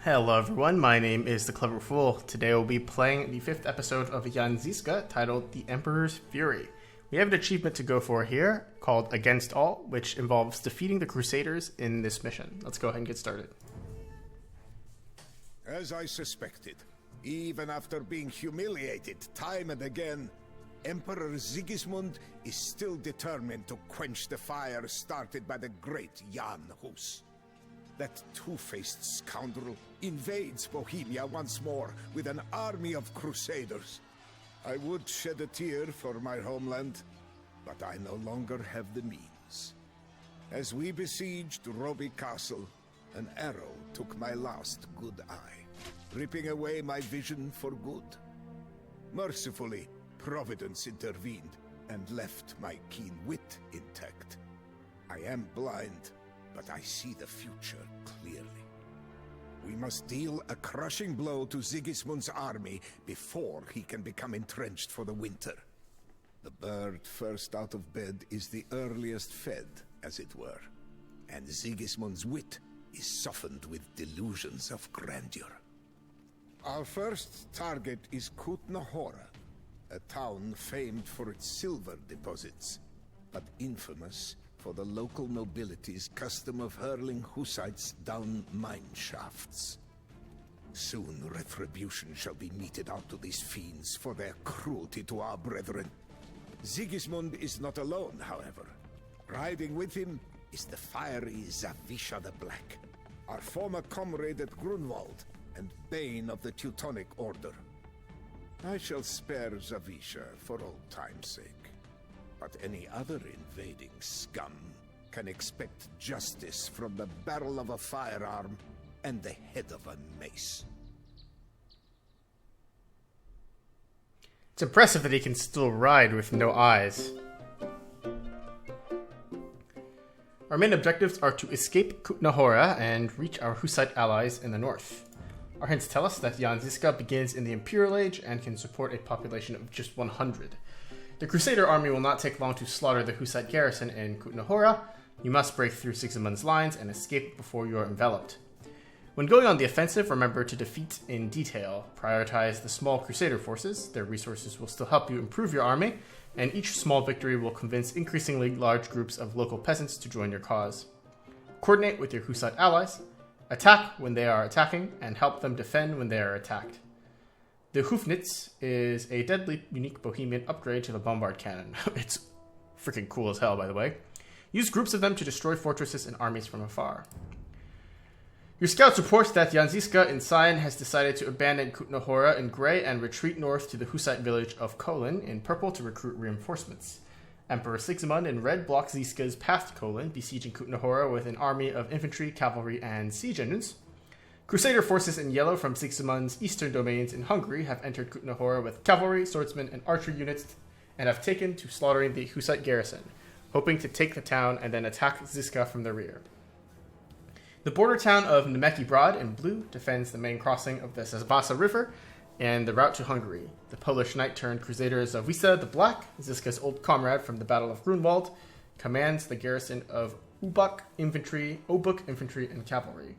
Hello everyone, my name is The Clever Fool. Today we'll be playing the 5th episode of Zizka titled The Emperor's Fury. We have an achievement to go for here called Against All, which involves defeating the Crusaders in this mission. Let's go ahead and get started. As I suspected, even after being humiliated time and again, Emperor Sigismund is still determined to quench the fire started by the great Jan Hus. That two-faced scoundrel invades Bohemia once more with an army of crusaders. I would shed a tear for my homeland, but I no longer have the means. As we besieged Roby Castle, an arrow took my last good eye, ripping away my vision for good. Mercifully, Providence intervened and left my keen wit intact. I am blind, but I see the future clearly. We must deal a crushing blow to Sigismund's army before he can become entrenched for the winter. The bird first out of bed is the earliest fed, as it were, and Sigismund's wit is softened with delusions of grandeur. Our first target is Kutna-Hora, a town famed for its silver deposits, but infamous for the local nobility's custom of hurling Hussites down mine shafts. Soon retribution shall be meted out to these fiends for their cruelty to our brethren. Sigismund is not alone, however. Riding with him is the fiery Zawisza the Black, our former comrade at Grunwald and bane of the Teutonic Order. I shall spare Zawisza for old time's sake. But any other invading scum can expect justice from the barrel of a firearm and the head of a mace. It's impressive that he can still ride with no eyes. Our main objectives are to escape Kutna-Hora and reach our Hussite allies in the north. Our hints tell us that Jan Zizka begins in the Imperial Age and can support a population of just 100. The Crusader army will not take long to slaughter the Hussite garrison in Kutna-Hora. You must break through Sigismund's lines and escape before you are enveloped. When going on the offensive, remember to defeat in detail. Prioritize the small Crusader forces. Their resources will still help you improve your army, and each small victory will convince increasingly large groups of local peasants to join your cause. Coordinate with your Hussite allies. Attack when they are attacking, and help them defend when they are attacked. The Hufnitz is a deadly, unique Bohemian upgrade to the Bombard Cannon. It's freaking cool as hell, by the way. Use groups of them to destroy fortresses and armies from afar. Your scouts report that Jan Zizka in Cyan has decided to abandon Kutna-Hora in gray and retreat north to the Hussite village of Kolin in purple to recruit reinforcements. Emperor Sigismund in red blocks Zizka's path to Kolin, besieging Kutna-Hora with an army of infantry, cavalry, and siege engines. Crusader forces in yellow from Sigismund's eastern domains in Hungary have entered Kutna-Hora with cavalry, swordsmen, and archer units and have taken to slaughtering the Hussite garrison, hoping to take the town and then attack Zizka from the rear. The border town of Nemeki Brod in blue defends the main crossing of the Zawisza River and the route to Hungary. The Polish knight-turned-crusader Zawisza the Black, Zizka's old comrade from the Battle of Grunwald, commands the garrison of Obuk infantry, and cavalry.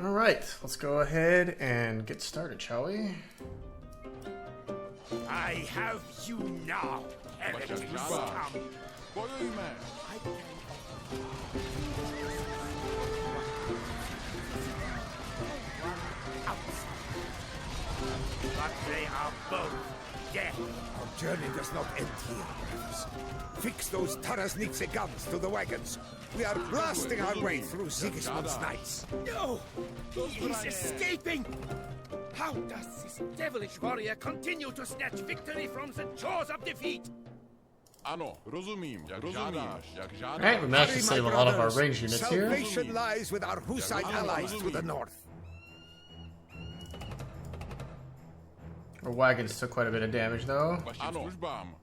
Alright, let's go ahead and get started, shall we? I have you now, heretic scum! But they are both dead. Our journey does not end here, brothers. Fix those Tarasnitze guns to the wagons. We are blasting our way through Sigismund's knights. No! He is escaping! How does this devilish warrior continue to snatch victory from the jaws of defeat? Ano, rozumím, jak žádáš. Alright, we managed to save a lot of our range units here. Salvation lies with our Hussite allies to the north. Our wagons took quite a bit of damage, though. Ano, službám.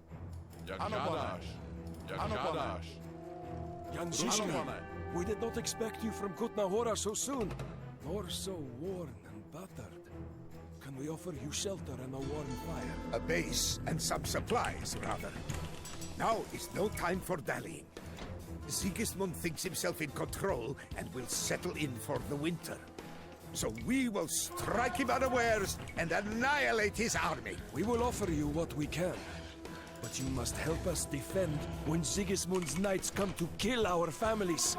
Jak žádáš. Jak žádáš. Jan Zizka, we did not expect you from Kutna-Hora so soon, nor so worn and battered. Can we offer you shelter and a warm fire? A base and some supplies, rather. Now is no time for dallying. Sigismund thinks himself in control and will settle in for the winter. So we will strike him unawares and annihilate his army. We will offer you what we can. But you must help us defend when Sigismund's knights come to kill our families.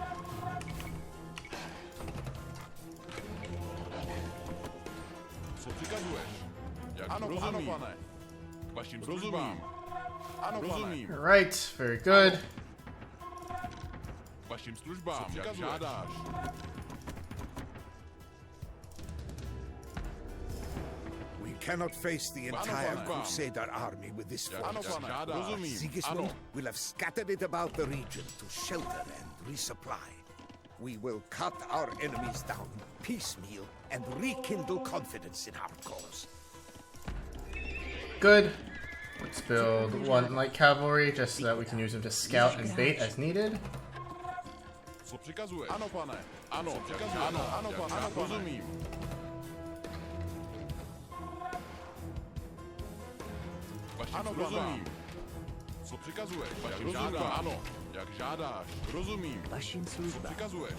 Co přikazuješ? Jak rozumím. Vašim službám. Rozumím. Alright, very good. Vašim službám, jak žádáš. We cannot face the entire crusader army with this force. Sigismund will have scattered it about the region to shelter and resupply. We will cut our enemies down piecemeal and rekindle confidence in our cause. Good. Let's build one light cavalry just so that we can use them to scout and bait as needed. Co přikazuješ? Ano, pane. Ano, přikazuješ. Ano, pane. Rozumím. Vašim rozumím. Co přikazuješ? Vašim žádám. Ano, jak žádáš. Rozumím. Vašim Co službám. přikazuješ?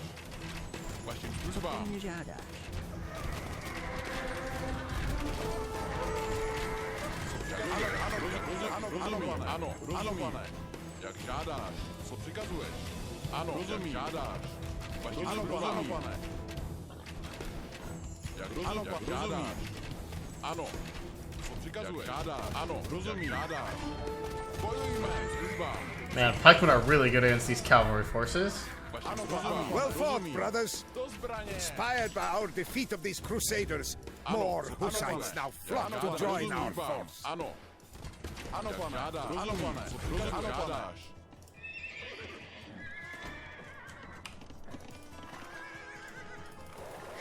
Vašim službám. Mě žádáš. Rozumím. Ano, pane. Jak žádáš. Co přikazuješ? Ano, rozumím. Žádáš. Vašim službám. Pane. Jak žádáš. Ano. Co přikazuješ? Žádáš. Ano, rozumím. Žádáš. Bojujme. Službám. Man, pikemen are really good against these cavalry forces. Well fought, brothers. Inspired by our defeat of these crusaders, more Hussites now flock to join our force. Ano. Ano, pane. Ano, pane. Ano, žádáš.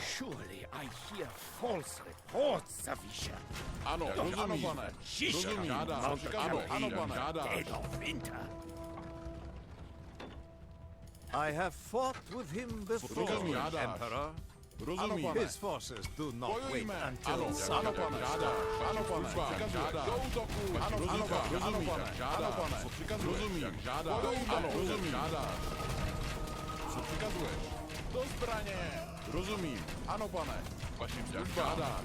Surely I hear false reports, Zawisza. Ano, rozumím. Pane. Zizka, Žádáš. Ano, pane. Žádáš. dead of winter. I have fought with him before, Emperor. Rozumím. His forces do not wait Bojujme. until Ano, summer. pane. Žádáš. Ano, pane. Žádáš. Do útoku. Ano, pane. Žádáš. Co přikazuješ? Rozumím. Žádáš. Ano, rozumím. Žádáš. Co přikazuješ? Do zbraně. Rozumím. Ano, pane. Vašim službám. Žádáš.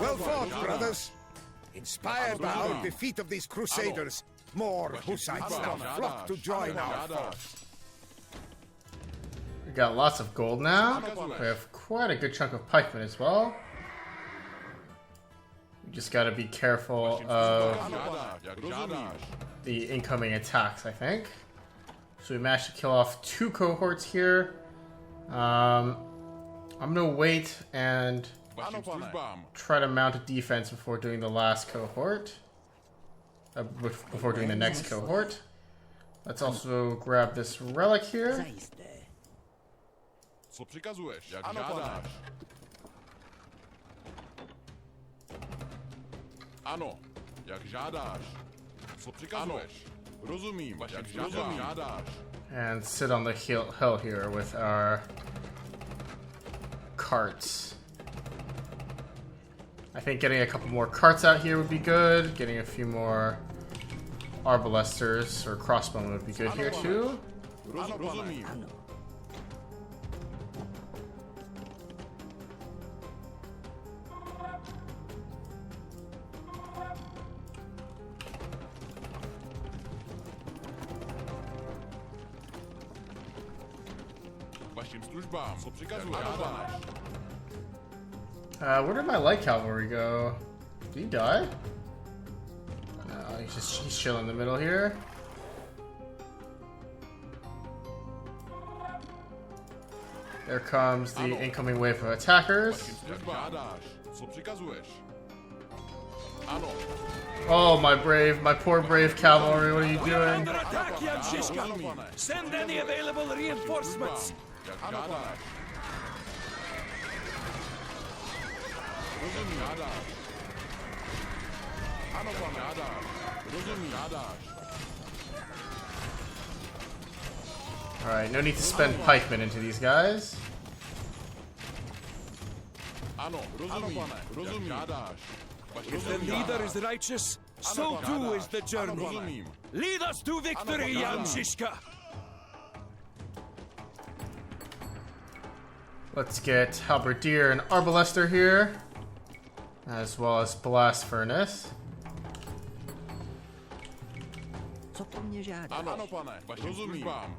Well fought, brothers. Inspired by our defeat of these crusaders, more Hussites now flock to join our force. We got lots of gold now. We have quite a good chunk of pikemen as well. We just gotta be careful of the incoming attacks, I think. So we managed to kill off 2 cohorts here. I'm gonna wait and try to mount a defense before doing the last cohort. Before doing the next cohort. Let's also grab this relic here. Zajisté. Co přikazuješ? Jak žádáš. Ano, jak žádáš. Co přikazuješ? Rozumím. Jak žádáš. And sit on the hill here with our carts. I think getting a couple more carts out here would be good. Getting a few more arbalesters or crossbowmen would be good here too. Rozumím. Ano. Vašim službám. Co přikazuješ? Žádáš. Where did my light cavalry go? Did he die? No, he's chilling in the middle here. There comes the incoming wave of attackers. Jak žádáš. Co přikazuješ? Ano. Oh, my poor brave cavalry, what are you doing? Under attack, Jan Zizka! Send any available reinforcements! Jak žádáš. Rozumím. Žádáš. Ano, pane. Žádáš. Rozumím. Žádáš. Alright, no need to spend pikemen into these guys. Ano, rozumím. Rozumím. Žádáš. If the leader is righteous, so too is the journey. Rozumím. Lead us to victory, Jan Zizka! Let's get Halberdier and Arbalester here, as well as Blast Furnace. Co po mně žádá? Ano, pane. Vašim službám.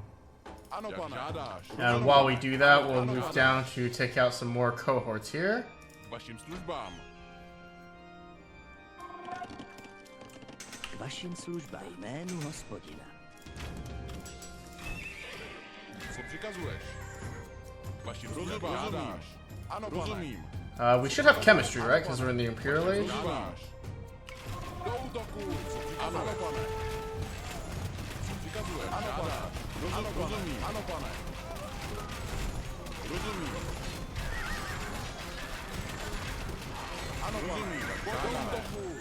Ano, pane. Žádáš. And while we do that, we'll move down to take out some more cohorts here. Vašim službám. Vašim služba jménu hospodina. Co přikazuješ? Vašim službám. Žádáš. Ano, rozumím. We should have chemistry, right? Because we're in the Imperial Age. Žádáš. Do útoku. Ano, pane. Co přikazuješ? Ano, žádáš. Rozumím. Ano, pane. Rozumím. Ano, rozumím. Do útoku.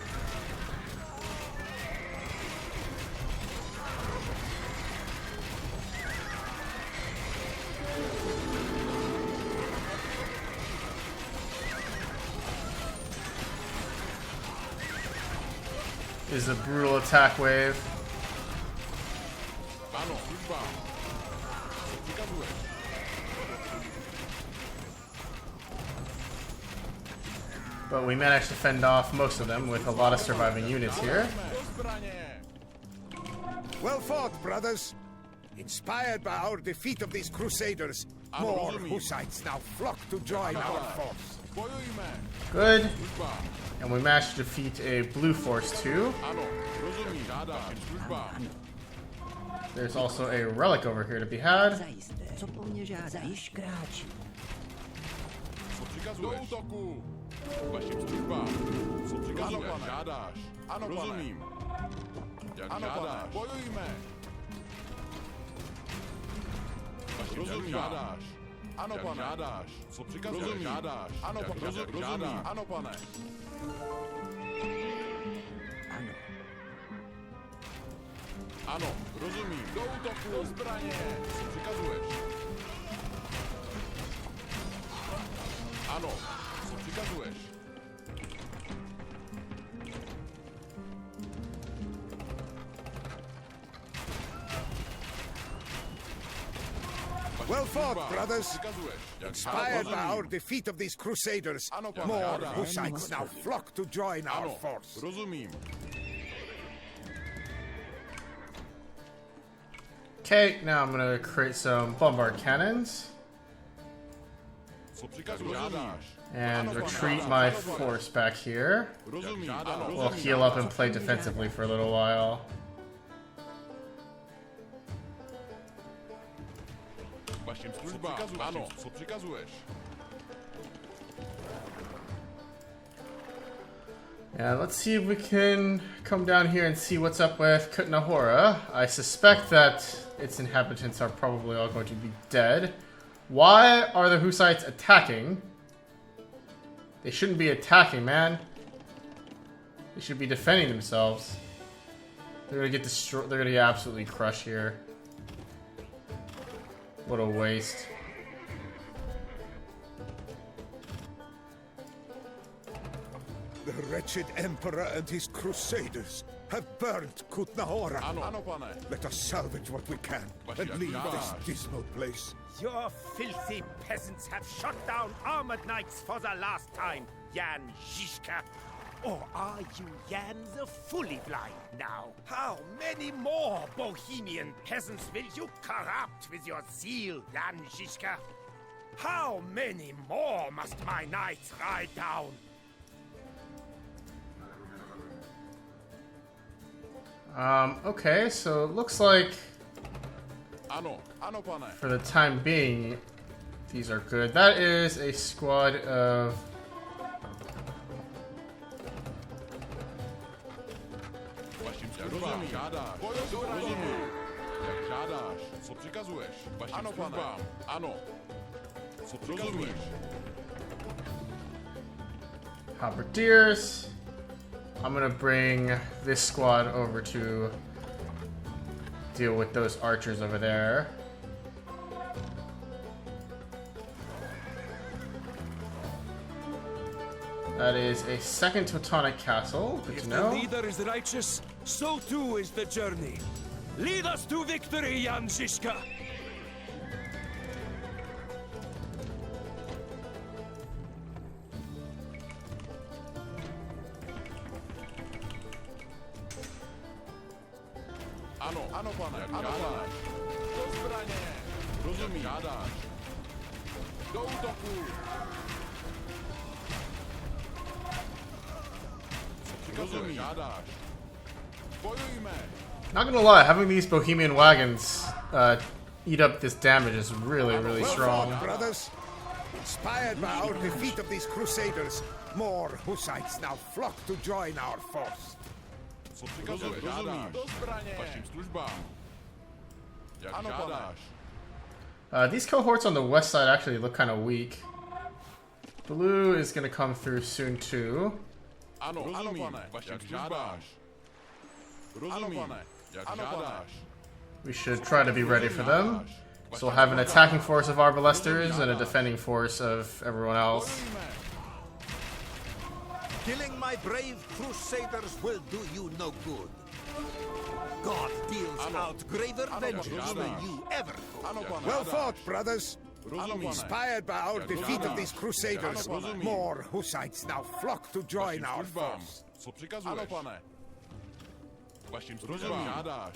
Is a brutal attack wave. Ano, službám. Co přikazuješ? But we managed to fend off most of them with a lot of surviving units here. Well fought, brothers. Inspired by our defeat of these crusaders, more Hussites now flock to join our force. Bojujme. Good. And we managed to defeat a blue force too. Ano, rozumím. Žádáš. Službám. There's also a relic over here to be had. Zajisté. Co po mně žádá? Již kráčí. Co přikazuješ? Do útoku. Vašim službám. Co přikazuješ? Žádáš. Ano, rozumím. Jak ano, žádáš. Bojujme. Vašim rozumím. Žádáš. Ano, pane. Žádáš. Co přikazuješ? Rozumím. Žádáš. Ano, pane. Rozumím. Ano, pane. Ano. Ano, rozumím. Do útoku. Do zbraně. Co přikazuješ? Ano. Co přikazuješ? Well fought, brothers. Inspired by our defeat of these crusaders, more Hussites now flock to join our force. Rozumím. Okay, now I'm gonna create some bombard cannons Co přikazuješ? Žádáš. and retreat my force back here. Rozumím. We'll heal up and play defensively for a little while. Vašim službám. Ano, co přikazuješ? Yeah, let's see if we can come down here and see what's up with Kutnahora. I suspect that its inhabitants are probably all going to be dead. Why are the Hussites attacking? They shouldn't be attacking, man. They should be defending themselves. They're gonna get destroyed. They're gonna get absolutely crushed here. What a waste. The wretched Emperor and his crusaders have burnt Kutnahora. Ano, pane. Let us salvage what we can and leave this dismal place. Your filthy peasants have shot down armored knights for the last time, Jan Zizka. Or are you, Jan, the fully blind now? How many more Bohemian peasants will you corrupt with your zeal, Jan Zizka? How many more must my knights ride down? Okay, so it looks like Ano, pane. for the time being, these are good. That is a squad of... Vašim službám. Žádáš. Rozumím. Jak žádáš. Co přikazuješ? Vašim službám. Ano. Co přikazuješ? Halberdiers. I'm gonna bring this squad over to deal with those archers over there. That is a second Teutonic castle. Good If to the know. leader is righteous, so too is the journey. Lead us to victory, Jan Zizka! Ano, ano pane, ano pane. Do zbraně. Rozumím. Žádáš. Do útoku. Rozumím. Žádáš. Bojujme. Not gonna lie, having these Bohemian wagons eat up this damage is really, really Well strong. fought, brothers. Inspired by our defeat of these crusaders, more Hussites now flock to join our force. Co přikazuješ? Rozumím. Do zbraně. Vašim službám. Jak ano, žádáš. These cohorts on the west side actually look kind of weak. Blue is gonna come through soon too. Ano, rozumím. Ano, pane. Vašim službám. Rozumím. Ano, pane. Jak žádáš. We should try to be ready for them. So we'll have an attacking force of Arbalesters and a defending force of everyone else. Killing my brave crusaders will do you no good. God deals out graver vengeance than you ever could. Well fought, brothers. Inspired by our defeat of these crusaders, more Hussites now flock to join our force. Co přikazuješ? Ano, pane. Vašim službám. Žádáš.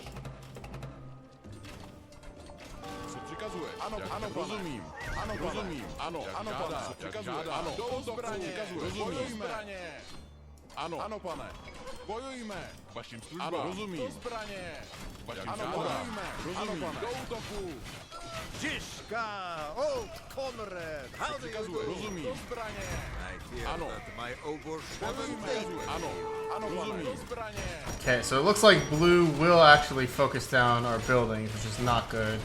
Co přikazuješ? Ano, ano, rozumím. Ano, rozumím. Ano, ano, pane. Co přikazuješ? Ano, do zbraně. Rozumím. Ano, ano, pane. Bojujme. Vašim službám. Ano, rozumím. Do zbraně. Vašim službám. Rozumím. Do útoku. Zizka, old comrade, how do you do? Rozumím. Do zbraně. I fear Ano. that my overshadowed Bojujme. Ano, ano, rozumím. Do zbraně. Okay, so it looks like blue will actually focus down our buildings, which is not good.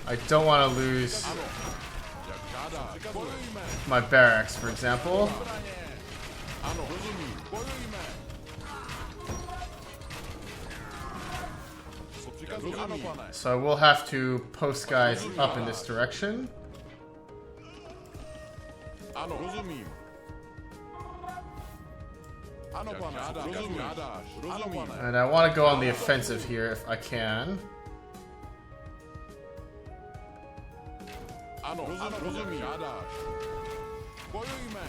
I don't want to lose Ano. Jak žádáš. Bojujme. my barracks, for example. Ano, rozumím. Bojujme. Co přikazuješ? Ano, pane. So I will have to post guys up in this direction. Ano, rozumím. Ano, pane. Rozumím. Rozumím. And I want to go on the offensive here if I can. Ano, rozumím. Žádáš. Bojujme.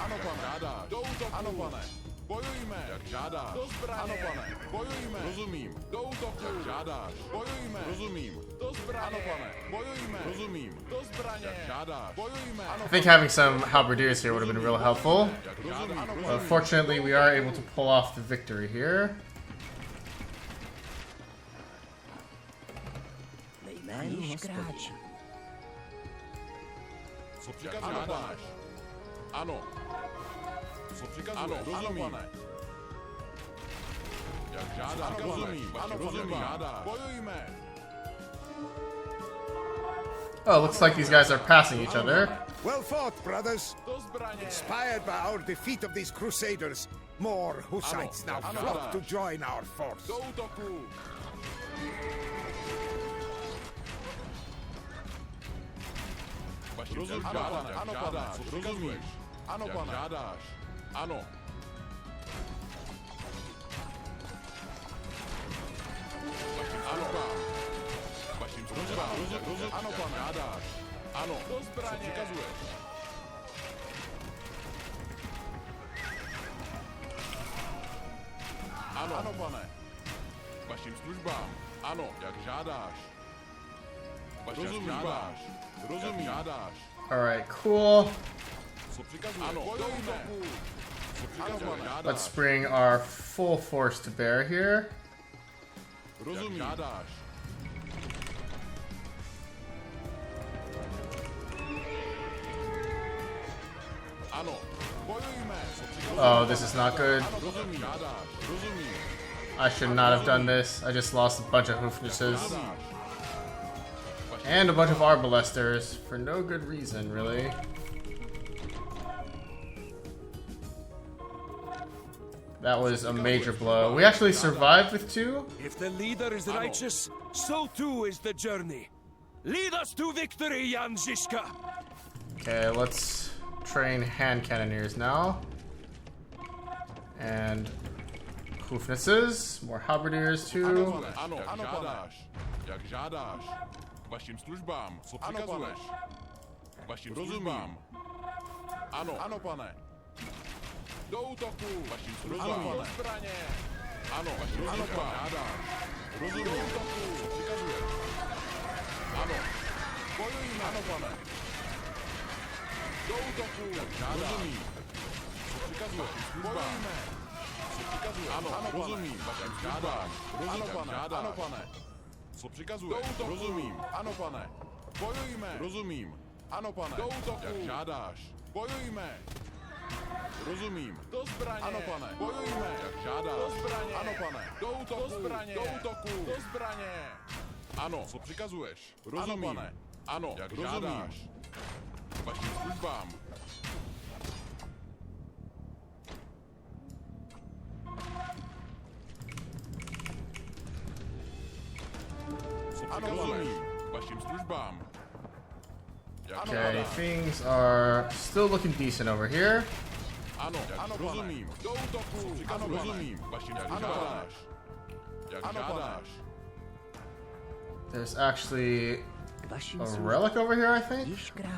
Ano, pane. Žádáš. Do útoku. Ano, pane. Bojujme. Jak žádáš. Do zbraně. Ano, pane. Bojujme. Rozumím. Do útoku. Jak žádáš. Bojujme. Rozumím. Do zbraně. Ano, pane. Bojujme. Rozumím. Do zbraně. Jak žádáš. Bojujme. Ano, I think having some halberdiers here would have been real helpful. jak rozumím. Ano, But fortunately, we are able to pull off the victory here. Co přikazuješ? Žádáš. Ano. Co přikazuješ? Ano, rozumím. Pane. Jak žádáš? Rozumím. Ano, rozumím. Žádáš. Bojujme. Oh, looks like these guys are passing each other. Well fought, brothers. Do zbraně. Inspired by our defeat of these crusaders, more Hussites now Ano. flock to join our force. Do útoku. Rozumím. Ano, pane. Ano, pane. Co přikazuješ? Ano, pane. Žádáš. Ano. Ano, pane. Vašim službám. Rozumím. Ano, pane. Žádáš. Ano. Do zbraně. Co přikazuješ? Ano. Ano, pane. Vašim službám. Ano, jak žádáš. Vašim žádáš. Rozumím. Žádáš. Alright, cool. Co přikazuješ? Ano, do útoku. Co přikazuješ? Žádáš. Let's bring our full force to bear here. Rozumím. Žádáš. Ano. Bojujme. Co přikazuješ? Oh, this is not good. Rozumím. Žádáš. Rozumím. I should not have done this. I just lost a bunch of hoofnesses. And a bunch of arbalesters for no good reason, really. That was a major blow. We actually survived with 2. If the leader is righteous, so too is the journey. Lead us to victory, Jan Zizka! Okay, let's train hand cannoneers now. And Hufnices, more halberdiers too. Ano, žádáš. Jak žádáš. Vašim službám, co přikazuješ? Vašim službám. Ano, pane. Do útoku. Vašim službám. Do zbraně. Ano, vašim službám. Žádáš. Rozumím. Do útoku. Co přikazuješ? Ano. Bojujeme. Ano, pane. Do útoku. Jak žádáš. Rozumím. Co přikazuješ? Bojujeme. Co přikazuješ? Ano, rozumím. Vašim žádáš. Ano, pane. Ano, pane. Co přikazuješ? Do útoku. Rozumím. Ano, pane. Bojujeme. Rozumím. Ano, pane. Do útoku. Jak žádáš. Bojujme. Rozumím. Do zbraně. Ano, pane. Bojujme. Jak žádáš. Do zbraně. Ano, pane. Do útoku. Do zbraně. Do útoku. Do zbraně. Ano. Co přikazuješ? Rozumím. Ano, pane. Ano. Jak žádáš. Vašim službám. Co přikazuji? Vašim službám. Okay, things are still looking decent over here. Ano, rozumím. Do útoku. Ano, rozumím. Vašim službám. Jak žádáš. There's actually a relic over here, I think.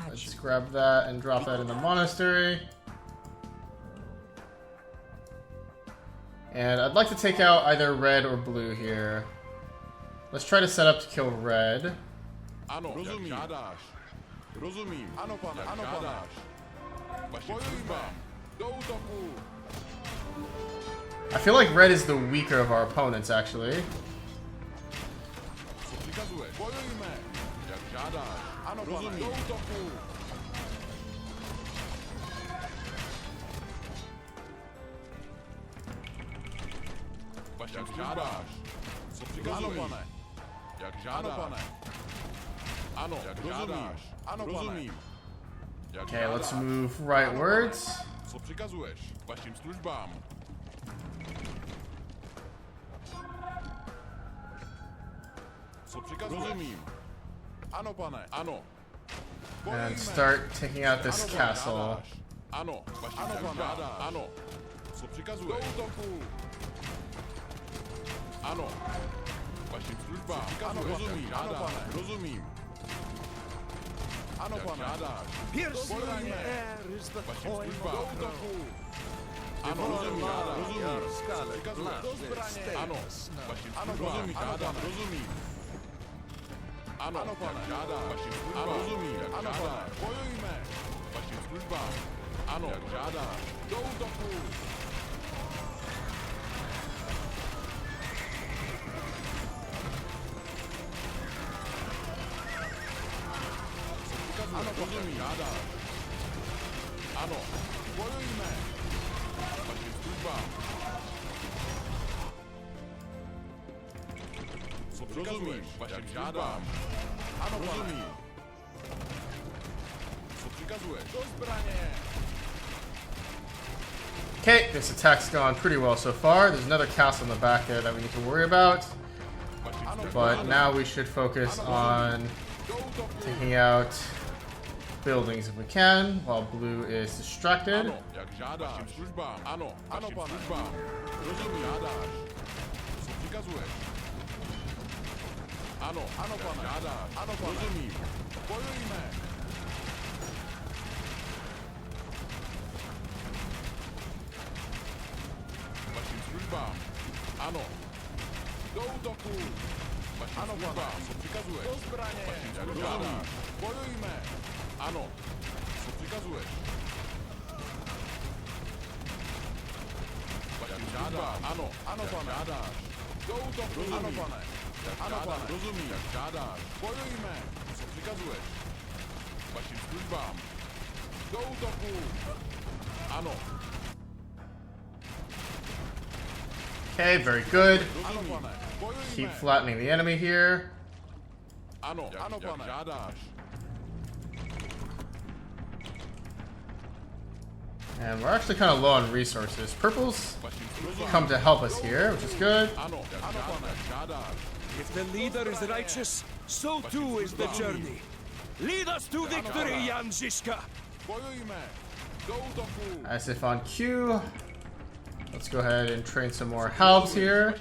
Let's grab that and drop that in the monastery. And I'd like to take out either red or blue here. Let's try to set up to kill red. Ano, rozumím. Jak žádáš. Rozumím. Ano, pane. Ano, žádáš. Vašim službám. Do útoku. I feel like red is the weaker of our opponents, actually. Co přikazuješ? Bojujme. Jak žádáš. Ano, rozumím. Do útoku. Vašim žádáš. Co přikazuješ? Ano, pane. Jak žádáš. Ano, pane. Ano, jak žádáš. Ano, rozumím. Okay, let's move rightwards. Co přikazuješ? Vašim službám. Co přikazuješ? Rozumím. Ano, pane. Ano. And start taking out this castle. Ano, vašim službám. Ano. Co přikazuješ? Do útoku. Ano. Vašim službám. Ano, rozumím. Ano, pane. Rozumím. Ano, pane. Pierce the air is the coin of Do útoku. Ano, rozumím. Rozumím. scarlet Do zbraně. Ano. Vašim službám. Žádám. Rozumím. Ano, pane. Žádám. Vašim službám. Rozumím. Ano, pane. Bojujme. Vašim službám. Ano, jak žádám. Do útoku. Ano, rozumím. Žádám. Ano. Bojujme. Vašim službám. Co přikazuješ? Vašim žádám. Ano, rozumím. Co přikazuješ? Do zbraně. Okay, this attack's gone pretty well so far. There's another castle in the back there that we need to worry about. But now we should focus on taking out buildings if we can, while blue is distracted. Ano, jak žádáš. Vašim službám. Ano, vašim službám. Rozumím. Žádáš. Co přikazuješ? Ano, pane. Žádáš. Ano, pane. Rozumím. Bojujme. Vašim službám. Ano. Do útoku. Vašim službám. Co přikazuješ? Do zbraně. Vašim službám. Bojujme. Ano. Co přikazuješ? Vašim žádám. Ano. Ano, pane. Žádáš. Do útoku. Rozumím. Ano, pane. Ano, pane. Rozumím. Jak žádáš. Bojujme. Co přikazuješ? Vašim službám. Do útoku. Ano. Okay, very good. Ano, pane. Bojujme. Keep flattening the enemy here. Ano, ano, pane. Žádáš. And we're actually kind of low on resources. Purple's come to help us here, which is good. If the leader is righteous, so too is the journey. Lead us to victory, Jan Zizka! As if on cue. Let's go ahead and train some more halbs here.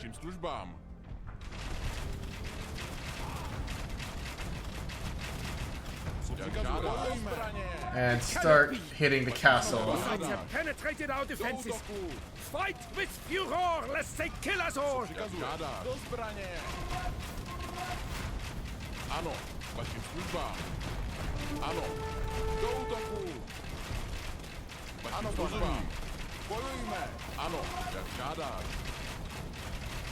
And start hitting the castle. Knights have penetrated our defenses. Fight with furor, lest they kill us all. Ano, vašim službám. Ano, do útoku. Vašim službám. Bojujme. Ano, jak žádáš.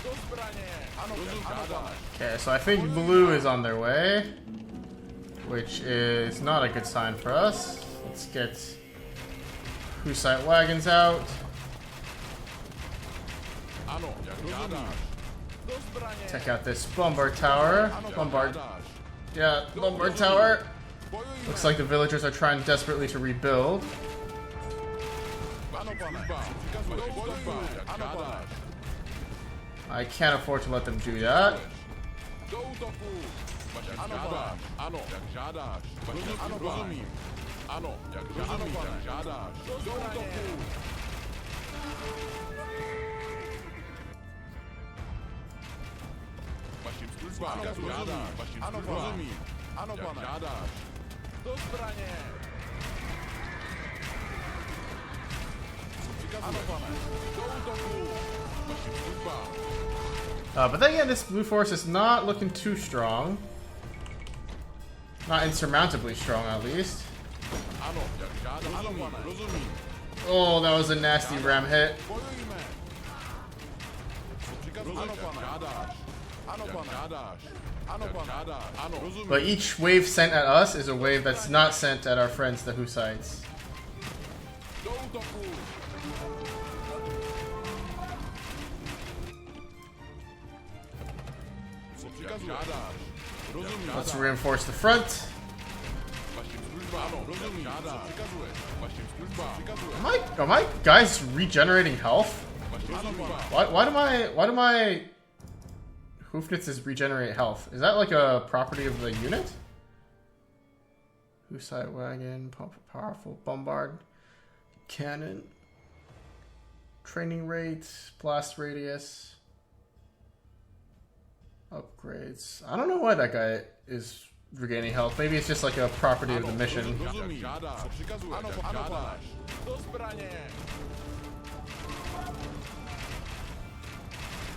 Do zbraně. Ano, jak žádáš. Okay, so I think blue is on their way, which is not a good sign for us. Let's get Hussite wagons out. Ano, jak žádáš. Do zbraně. Check out this bombard tower. Bombard. Yeah, bombard tower. Looks like the villagers are trying desperately to rebuild. Ano, pane. Do útoku. Ano, pane. I can't afford to let them do that. Do útoku. Ano, pane. Ano, jak žádáš. Ano, rozumím. Ano, jak žádáš. Do útoku. Vašim službám. Jak žádáš. Vašim službám. Rozumím. Ano, pane. Jak žádáš. Do zbraně. Ano, pane. Do útoku. Vašim službám. But then again, this blue force is not looking too strong. Not insurmountably strong, at least. Ano, jak žádáš. Ano, pane. Rozumím. Oh, that was a nasty ram hit. Bojujme. Co přikazuješ? Ano, pane. Žádáš. Ano, pane. Žádáš. Ano, pane. Ano, rozumím. But each wave sent at us is a wave that's not sent at our friends, the Hussites. Do útoku. Co přikazuješ? Žádáš. Rozumím. Let's reinforce the front. Vašim službám. Ano, rozumím. Žádáš. Co přikazuješ? Vašim službám. Přikazuješ. Are my guys regenerating health? Vašim službám. Why do my Hoofnitzes regenerate health? Is that like a property of the unit? Hussite wagon, powerful bombard, cannon, training rate, blast radius, upgrades. I don't know why that guy is regaining health. Maybe it's just like a property of the mission. Rozumím. Žádáš. Co přikazuješ? Ano, žádáš. Do zbraně.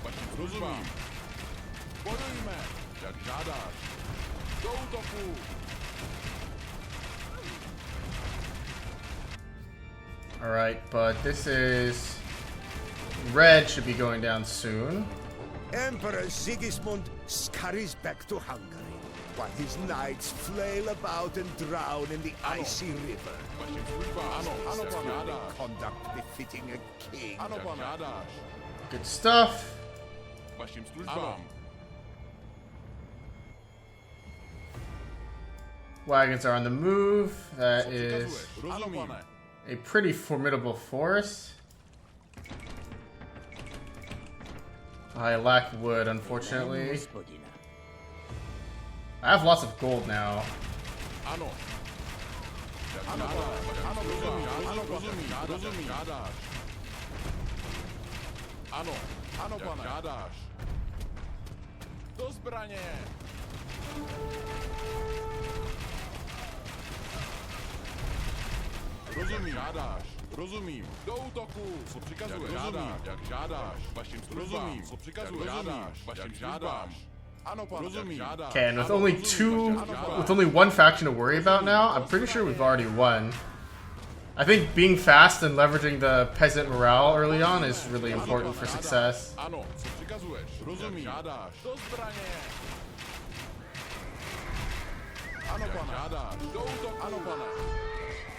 Vašim službám. Bojujme. Jak žádáš. Do útoku. Alright, but this is... Red should be going down soon. Emperor Sigismund scurries back to Hungary, while his knights flail about and drown in the icy river. Vašim službám. Ano, ano, Such pane. Žádáš. conduct befitting a king. Ano, pane. Žádáš. Good stuff. Vašim službám. Wagons are on the move. That is Ano, pane. a pretty formidable force. I lack wood, unfortunately. I have lots of gold now. Ano. Jak žádáš. Ano, rozumím. Ano, rozumím. Rozumím. Žádáš. Ano. Ano, pane. Žádáš. Do zbraně. Rozumím. Žádáš. Rozumím. Do útoku. Co přikazuješ? Jak žádáš. Vašim službám. Rozumím. Co přikazuješ? Žádáš. Vašim žádáš. Ano, pane. Rozumím. Žádáš. Okay, and with only one faction to worry about now, I'm pretty sure we've already won. I think being fast and leveraging the peasant morale early on is really important for success. Ano, co přikazuješ? Rozumím. Žádáš. Do zbraně. Ano, pane. Žádáš. Do útoku. Ano, pane.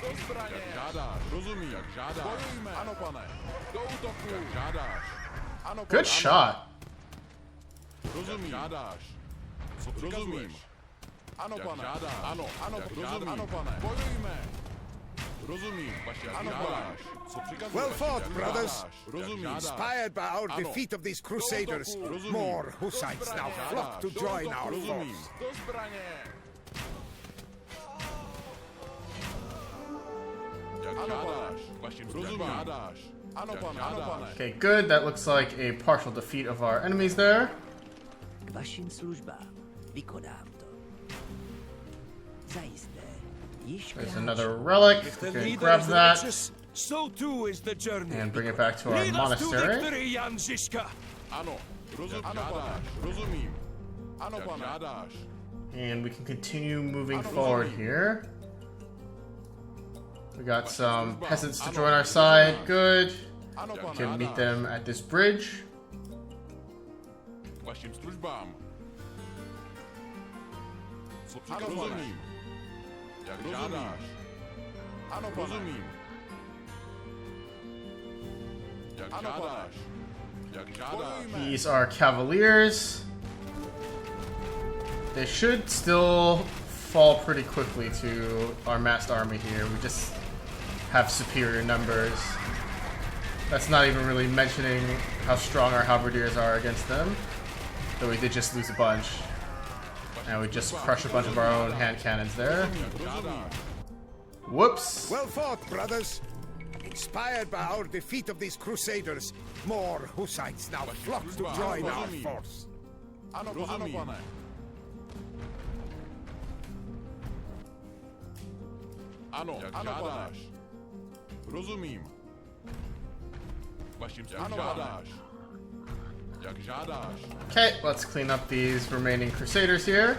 Do zbraně. Jak žádáš. Rozumím. Jak žádáš. Bojujme. Ano, pane. Do útoku. Jak žádáš. Ano, pane. Good shot. Rozumím. Žádáš. Co přikazuješ? Ano, pane. Žádáš. Ano, ano, rozumím. Ano, pane. Bojujme. Rozumím. Jak žádáš. Co přikazuješ? Well fought, Jak brothers. žádáš. Rozumím. Inspired by our defeat of these crusaders, more Hussites now flock to join our Rozumím. force. Do zbraně. Jak žádáš. Vaším službám. Žádáš. Ano, pane. Okay, good. That looks like a partial defeat of our enemies there. K vašim službám. Vykonám to. Zajisté. Již There's kráčím. another relic. If the Okay, leader grab is that righteous, so too is the journey. and bring it back to our Lead us to monastery. victory, Jan Zizka. Ano. Ano, pane. Rozumím. Ano, pane. Žádáš. And we can continue moving forward here. We got some peasants to join our side. Good. Ano, We pane. can meet them at this bridge. Vašim službám. Co přikazuješ? Rozumím. Jak žádáš. Ano, pane. Rozumím. Jak žádáš. Jak žádáš. These are cavaliers. They should still fall pretty quickly to our massed army here. We just have superior numbers. That's not even really mentioning how strong our halberdiers are against them. Though we did just lose a bunch. And we just crushed a bunch of our own hand cannons there. Whoops. Well fought, brothers. Inspired by our defeat of these crusaders, more Hussites now flock to join our force. Ano, pane. Ano, jak žádáš. Rozumím. Vašim službám. Žádáš. Jak žádáš. Okay, let's clean up these remaining crusaders here.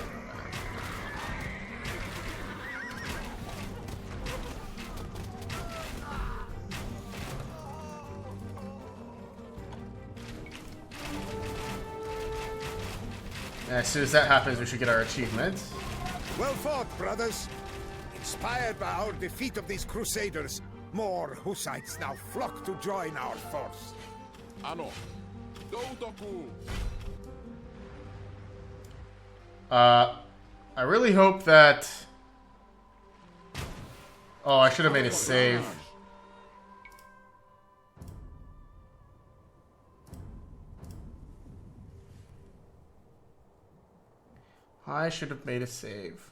And as soon as that happens, we should get our achievement. Well fought, brothers. Inspired by our defeat of these crusaders, more Hussites now flock to join our force. Ano. Do útoku. I really hope that... Oh, I should have made a save. I should have made a save.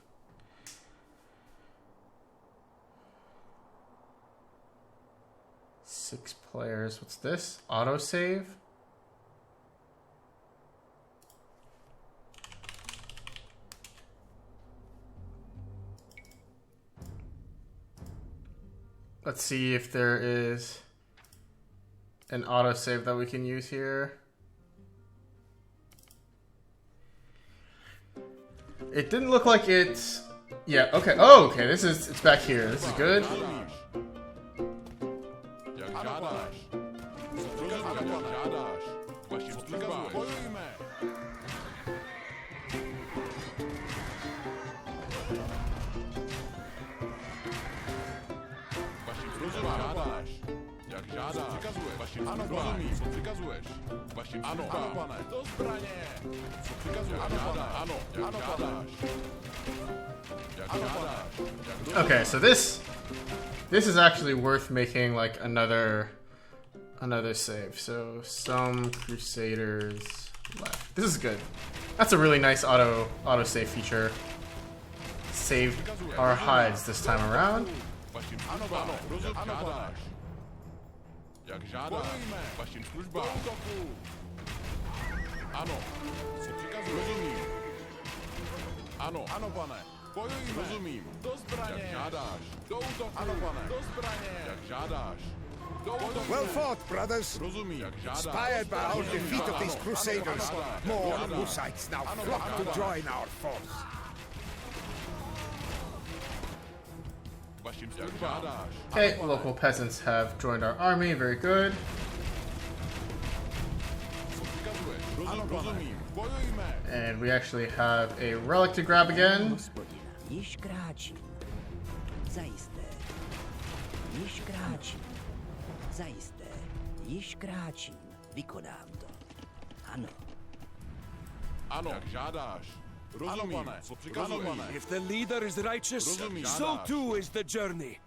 Six players. What's this? Autosave? Let's see if there is an autosave that we can use here. It didn't look like it's... Yeah, okay. Oh, okay. It's back here. This is good. Jak žádáš. Rozumím, jak žádáš. Vašim službám. Bojujme. Vašim službám. Žádáš. Jak žádáš. Co přikazuješ? Vašim službám. Rozumím. Co přikazuješ? Vašim službám. Ano, pane. Do zbraně. Co přikazuješ? Ano, pane. Ano, jak žádáš. Jak žádáš. Okay, so this is actually worth making like another save. So some crusaders left. This is good. That's a really nice auto save feature. Saved our hides this time around. Vašim službám. Rozumím, žádáš. Jak žádáš. Vašim službám. Ano. Co přikazuješ? Rozumím. Ano. Ano, pane. Bojujme. Rozumím. Do zbraně. Jak žádáš. Do útoku. Ano, pane. Do zbraně. Jak žádáš. Do útoku. Well fought, brothers. Rozumím. Jak žádáš. Inspired by our defeat of these crusaders, more Hussites now flock to join our force. Vašim službám. Jak žádáš. Okay, local peasants have joined our army. Very good. Co přikazuješ? Rozumím. Bojujme. And we actually have a relic to grab again. Hospodina, již kráčím. Zajisté. Již kráčím. Zajisté. Již kráčím. Vykonám to. Ano. Ano. Jak žádáš. Rozumím. Co přikazuješ? If the leader is righteous, Rozumím. so too is the journey.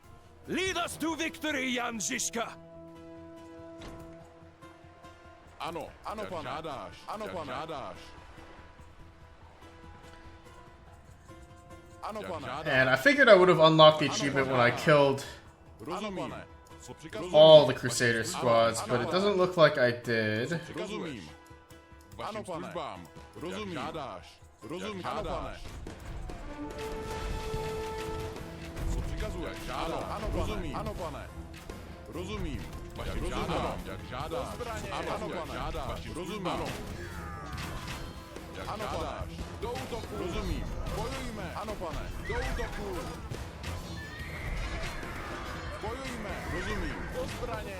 Lead us to victory, Jan Zizka! Ano, ano, pane. Žádáš. Ano, pane. Žádáš. Ano, pane. And I figured I would have unlocked the achievement when I killed Rozumím. Co přikazuješ? all the Crusader squads, but it doesn't look like I did. Rozumím. Vašim službám. Rozumím. Žádáš. Rozumím. Žádáš. Co přikazuješ? Žádám. Ano, rozumím. Ano, pane. Rozumím. Vašim žádám. Jak žádáš. Ano, pane. Žádáš. Rozumím. Ano. Jak žádáš. Do útoku. Rozumím. Bojujme. Ano, pane. Do útoku. Bojujme. Rozumím. Do zbraně.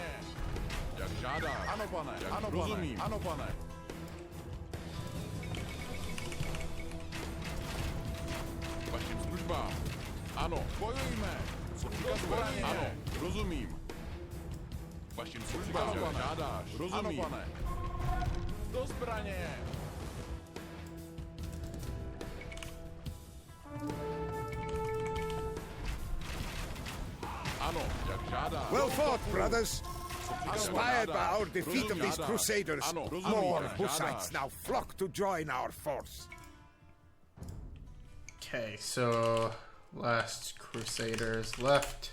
Jak žádáš. Ano, pane. Ano, rozumím. Ano, pane. Vašim službám. Ano, bojujme. Co přikazuješ? Ano, rozumím. Vašim službám. Jak žádáš. Rozumím. Ano, pane. Do zbraně. Ano, jak žádáš. Well fought, brothers. Inspired by our defeat of these crusaders, more Hussites now flock to join our force. Okay, so last Crusaders left.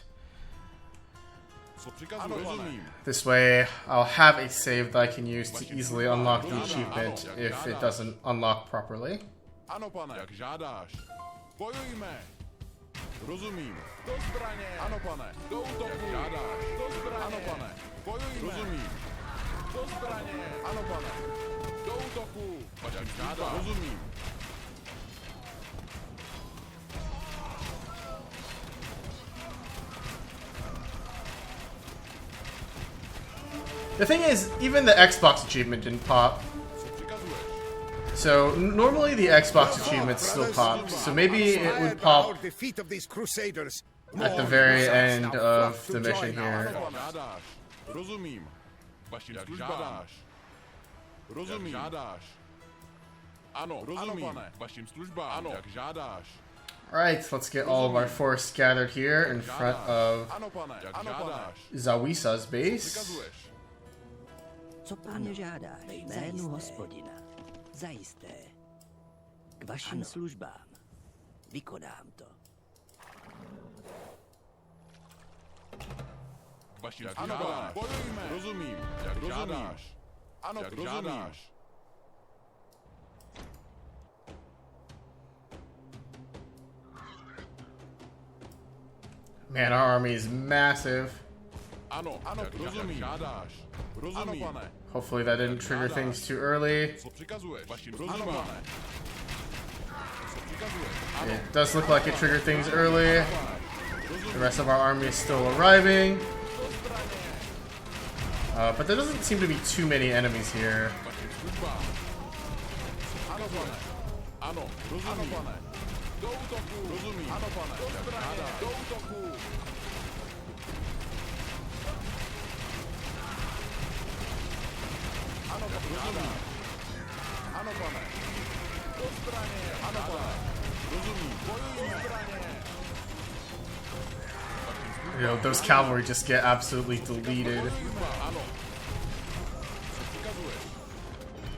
Co přikazuješ? Rozumím. This way, I'll have a save that I can use to easily unlock the achievement if it doesn't unlock properly. Ano, pane. Jak žádáš. Bojujme. Rozumím. Do zbraně. Ano, pane. Do útoku. Jak žádáš. Do zbraně. Ano, pane. Bojujme. Rozumím. Do zbraně. Ano, pane. Do útoku. Jak žádáš. Rozumím. The thing is, even the Xbox achievement didn't pop. Co přikazuješ? So normally the Xbox achievements still pop, so maybe it would pop Defeat of these crusaders. at the very end of the mission here. Jak žádáš. Rozumím. Vašim službám. Rozumím. Jak žádáš. Ano, rozumím. Ano, pane. Vašim službám. Ano, jak žádáš. Alright, let's get all of our force gathered here in front of Ano, pane. Jak žádáš. Zawisa's base. Přikazuješ. Co po mně žádáš, jménu hospodina? Zajisté. K vašim službám. Vykonám to. Vašim službám. Bojujme. Rozumím. Jak žádáš. Ano, jak žádáš. Man, our army is massive. Ano, ano, rozumím. Žádáš. Rozumím. Ano, pane. Hopefully that didn't trigger things too early. Co přikazuješ? Vašim službám. Co přikazuješ? Ano. It does look like it triggered things early. The rest of our army is still arriving. But there doesn't seem to be too many enemies here. Vašim službám. Ano, pane. Ano, rozumím. Ano, pane. Do útoku. Rozumím. Ano, pane. Do zbraně. Do útoku. Ano, rozumím. Ano, pane. Do zbraně. Ano, pane. Rozumím. Bojujme. Zbraně. You know, those cavalry just get absolutely deleted. Ano. Co přikazuješ?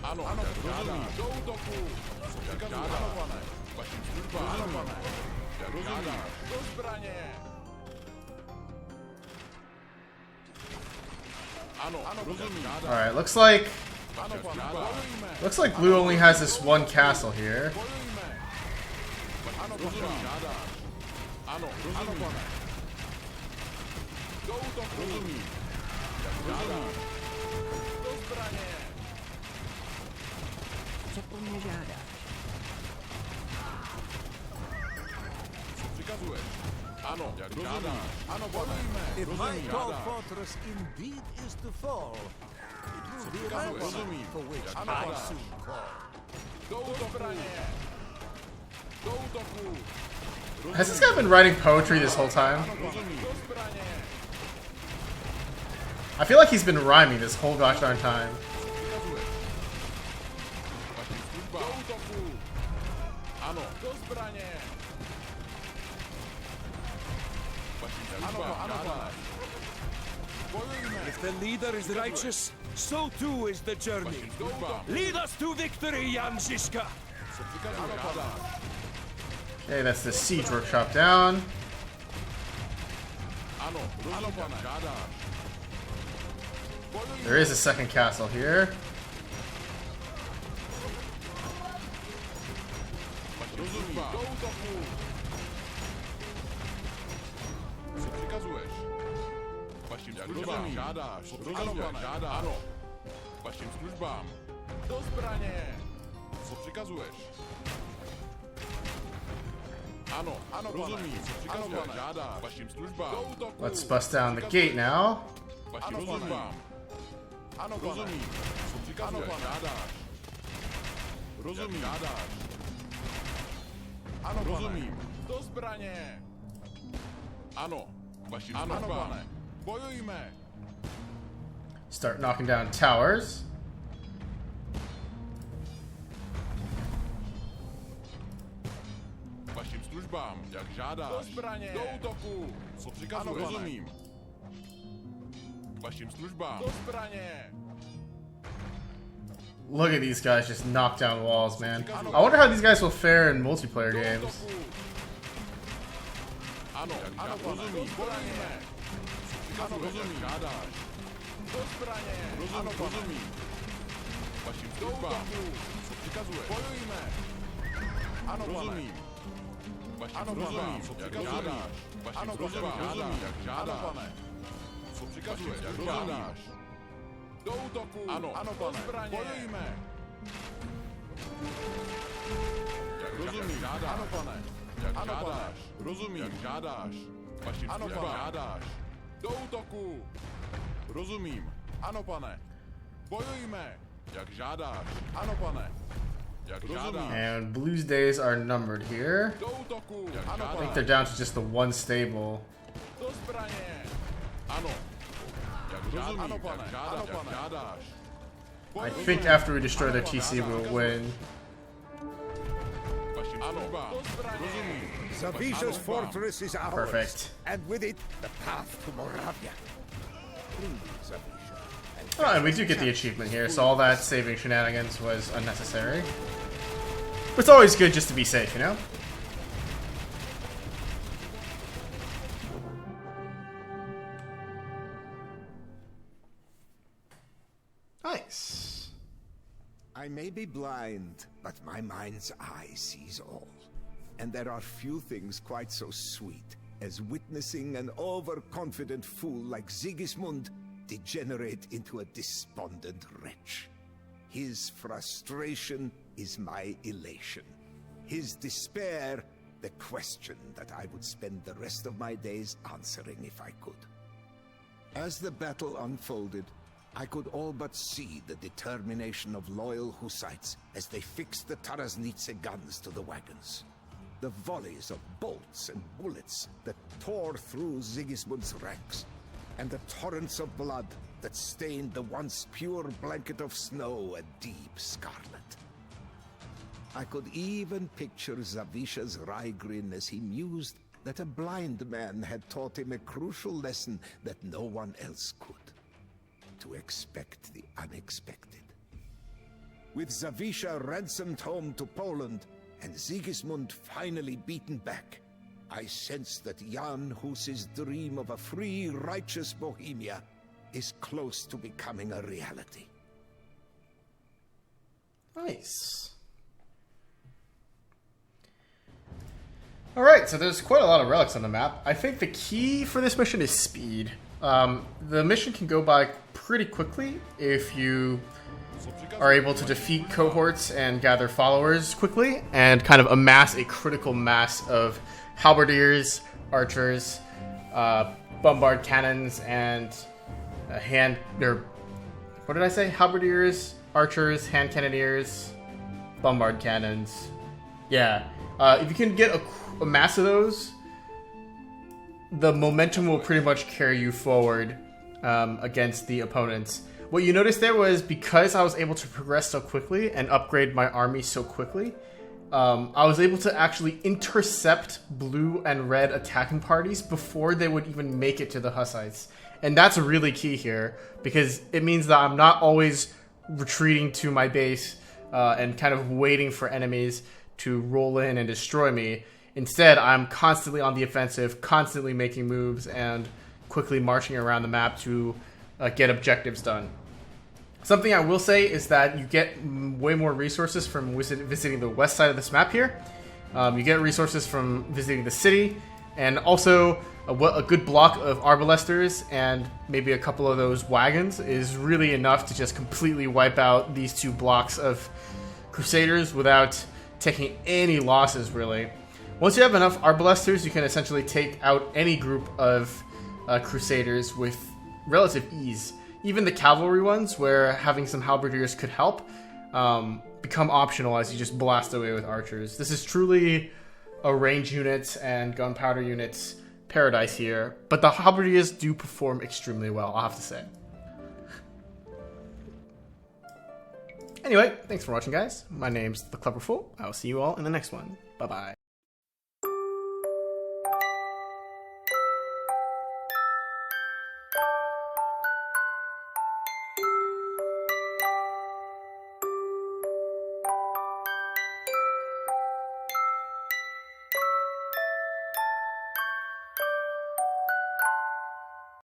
Ano, ano, rozumím. Do útoku. Co přikazuješ? Ano, pane. Vašim službám. Ano, pane. Rozumím. Do zbraně. Ano, ano, rozumím. Alright, Ano, pane. Bojujme. looks like Blue only has this one castle here. Bojujme. Ano, rozumím. Ano, rozumím. Pane. Do útoku. Rozumím. Rozumím. Do zbraně. Co po mně žádáš? Co přikazuješ? Ano, jak žádáš. Ano, bojujme. If my Rozumím. tall Žádám. fortress indeed is to fall, it will be a Přikazuješ. ransom Rozumím. for which Jak I žádáš. soon call. Do útoku. Do útoku. Has this guy been writing poetry this whole time? Rozumím. Do zbraně. I feel like he's been rhyming this whole gosh darn time. Přikazuješ. Vašim službám. Do útoku. Ano, do zbraně. Vašim If the leader is righteous, so too is the journey. Lead us to victory, Jan Zizka! Okay, that's the siege workshop down. There is a second castle here. Vašim službám. Do zbraně. Co přikazuješ? Ano, rozumím. Co přikazuješ? Žádáš. Vašim službám. Let's bust down the gate now. Vašim službám. Ano, rozumím. Co přikazuješ? Žádáš. Rozumím. Žádáš. Ano, rozumím. Do zbraně. Ano, vašim službám. Bojujme. Start knocking down towers. Vašim službám, jak žádáš. Do zbraně. Do útoku. Co přikazuješ? Ano, rozumím. Vašim službám. Do zbraně. Look at these guys just knock down walls, man. I wonder how these guys will fare in multiplayer games. Ano, rozumím. Bojujme. Ano, rozumím. Žádáš. Do zbraně. Rozumím. Vašim službám. Co přikazuješ? Bojujme. Ano, rozumím. Vašim službám. Co přikazuješ? Vašim službám. Jak žádáš. Co přikazuješ? Jak žádáš. Do útoku. Ano, do zbraně. Bojujme. Jak rozumím. Žádáš. Ano, pane. Jak žádáš. Rozumím. Jak žádáš. Vašim službám. Žádáš. Do útoku. Rozumím. Ano, pane. Bojujme. Jak žádáš. Ano, pane. Jak žádáš. And Blue's days are numbered here. Do útoku. I think they're down to just the one stable. Do zbraně. Ano. Jak rozumím. Ano, pane. Jak žádáš. I think after we destroy their TC, we'll win. Ano. Rozumím. Zavisha's fortress is ours. Perfect. And with it, the path to Moravia. Please, Zavisha. Oh, and we do get the achievement here, so all that saving shenanigans was unnecessary. But it's always good just to be safe, you know? Nice. I may be blind, but my mind's eye sees all. And there are few things quite so sweet as witnessing an overconfident fool like Sigismund degenerate into a despondent wretch. His frustration is my elation. His despair, the question that I would spend the rest of my days answering if I could. As the battle unfolded, I could all but see the determination of loyal Hussites as they fixed the Taraznitse guns to the wagons. The volleys of bolts and bullets that tore through Sigismund's ranks, and the torrents of blood that stained the once pure blanket of snow a deep scarlet. I could even picture Zavisha's wry grin as he mused that a blind man had taught him a crucial lesson that no one else could. To expect the unexpected. With Zawisza ransomed home to Poland and Sigismund finally beaten back, I sense that Jan Hus's dream of a free, righteous Bohemia is close to becoming a reality. Nice. Alright, so there's quite a lot of relics on the map. I think the key for this mission is speed. The mission can go by pretty quickly if you are able to defeat cohorts and gather followers quickly and kind of amass a critical mass of halberdiers, archers, bombard cannons, and what did I say? Halberdiers, archers, hand cannoneers, bombard cannons. Yeah. If you can get a mass of those, the momentum will pretty much carry you forward against the opponents. What you noticed there was because I was able to progress so quickly and upgrade my army so quickly, I was able to actually intercept blue and red attacking parties before they would even make it to the Hussites. And that's really key here, because it means that I'm not always retreating to my base and kind of waiting for enemies to roll in and destroy me. Instead, I'm constantly on the offensive, constantly making moves, and quickly marching around the map to get objectives done. Something I will say is that you get way more resources from visiting the west side of this map here. You get resources from visiting the city, and also a good block of arbalesters and maybe a couple of those wagons is really enough to just completely wipe out these 2 blocks of crusaders without taking any losses, really. Once you have enough arbalesters, you can essentially take out any group of crusaders with relative ease. Even the cavalry ones, where having some halberdiers could help, become optional as you just blast away with archers. This is truly a range units and gunpowder units paradise here, but the halberdiers do perform extremely well, I'll have to say. Anyway, thanks for watching, guys. My name's The Clever Fool. I will see you all in the next one. Bye-bye.